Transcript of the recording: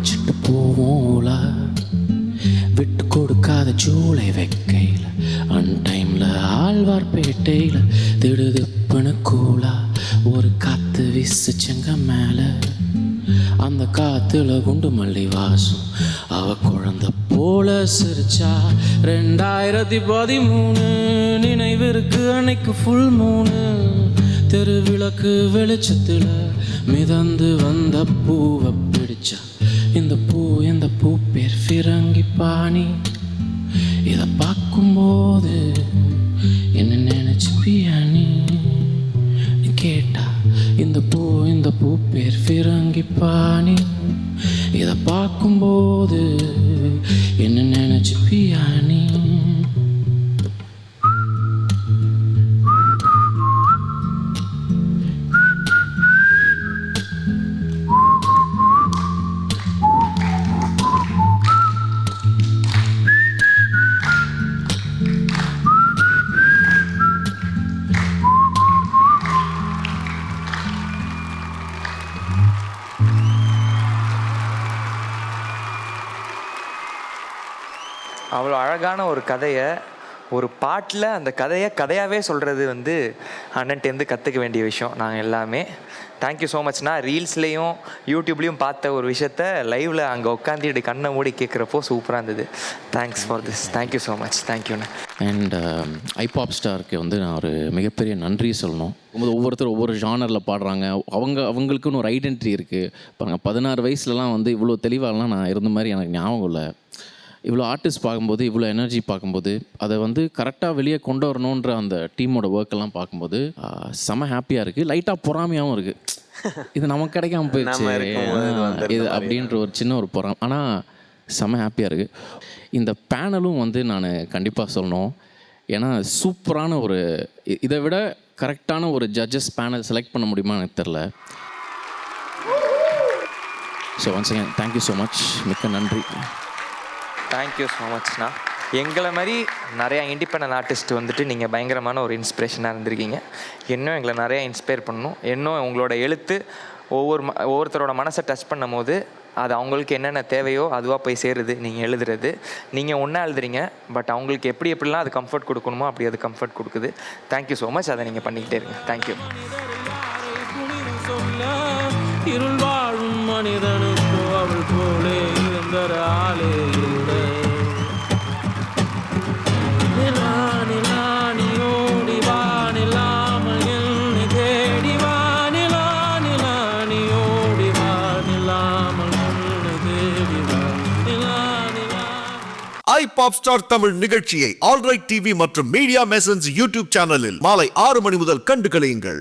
பிடிச்சிட்டு போவோம்ல, விட்டு கொடுக்காத ஜூலை வெக்கையில், அன்டைமில் ஆழ்வார்பேட்டையில் திடுதிப்புன்னு கூலா ஒரு காற்று வீசுச்செங்க மேலே. அந்த காத்துல குண்டு மல்லி வாசம் அவ குழந்தை போல சிரிச்சா. 2013 நினைவிற்கு அன்னைக்கு ஃபுல் மூணு. தெருவிளக்கு வெளிச்சத்துல மிதந்து வந்த பூவை பிடிச்சா. இந்த பூ பேர் ஃபிரங்கி பாணி. இதை பார்க்கும்போது என்ன நினைச்சு பியானி கேட்டா. இந்த பூ பேர் ஃபிரங்கி பாணி. இதை பார்க்கும்போது என்ன நினைச்சு பியானி. அவ்வளோ அழகான ஒரு கதையை ஒரு பாட்டில் அந்த கதையாகவே சொல்கிறது வந்து அண்ணன்ட்டேருந்து கற்றுக்க வேண்டிய விஷயம் நாங்கள் எல்லாமே. Thank you so மச்ண்ணா. ரீல்ஸ்லேயும் யூடியூப்லேயும் பார்த்த ஒரு விஷயத்த லைவில் அங்கே உட்காந்துட்டு கண்ணை மூடி கேட்குறப்போ சூப்பராக இருந்தது. Thanks for this. Thank you so much. தேங்க்யூண்ணா. அண்ட் ஐபாப் ஸ்டாருக்கு வந்து நான் ஒரு மிகப்பெரிய நன்றி சொல்லணும். ஒவ்வொருத்தரும் ஒவ்வொரு ஜானரில் பாடுறாங்க. அவங்களுக்குன்னு ஒரு ஐடென்டிட்டி இருக்குது. இப்போ 16 வயசுலலாம் வந்து இவ்வளோ தெளிவாகலாம் நான் இருந்த மாதிரி எனக்கு ஞாபகம் இல்லை. இவ்வளோ ஆர்டிஸ்ட் பார்க்கும்போது, இவ்வளோ எனர்ஜி பார்க்கும்போது, அதை வந்து கரெக்டாக வெளியே கொண்டு வரணுன்ற அந்த டீமோட ஒர்க்கெல்லாம் பார்க்கும்போது செம ஹாப்பியாக இருக்குது. லைட்டாக பொறாமையாகவும் இருக்குது. இது நமக்கு கிடைக்காம போயிடுச்சு இது அப்படின்ற ஒரு சின்ன ஒரு பொறாமை. ஆனால் செம ஹாப்பியாக இருக்குது. இந்த பேனலும் வந்து நான் கண்டிப்பாக சொல்லணும். ஏன்னா சூப்பரான ஒரு, இதை விட கரெக்டான ஒரு ஜட்ஜஸ் பேனல் செலக்ட் பண்ண முடியுமா எனக்கு தெரில. So once again thank you so much. மிக்க நன்றி. தேங்க்யூ ஸோ மச்ண்ணா. எங்களை மாதிரி நிறையா இண்டிபெண்டன்ட் ஆர்டிஸ்ட் வந்துட்டு நீங்கள் பயங்கரமான ஒரு இன்ஸ்பிரேஷனாக இருந்திருக்கீங்க. இன்னும் எங்களை நிறையா இன்ஸ்பயர் பண்ணணும். இன்னும் உங்களோட எழுத்து ஒவ்வொருத்தரோட மனசை டச் பண்ணும் போது அது அவங்களுக்கு என்னென்ன தேவையோ அதுவாக போய் சேருது. நீங்கள் எழுதுறது, நீங்கள் ஒன்றா எழுதுறீங்க, பட் அவங்களுக்கு எப்படிலாம் அது கம்ஃபர்ட் கொடுக்கணுமோ அப்படி அது கம்ஃபர்ட் கொடுக்குது. Thank you so much. அதை நீங்கள் பண்ணிக்கிட்டே இருங்க. தேங்க்யூ. இருள் வாழும் மனிதனுக்கோ அவள் போலே இருந்தர ஆளே இல்லை. ஐபாப் ஸ்டார் தமிழ் நிகழ்ச்சியை ஆல்ரைட் டிவி மற்றும் மீடியா மெசன்ஸ் யூடியூப் சேனலில் மாலை 6 மணி முதல் கண்டு களியுங்கள்.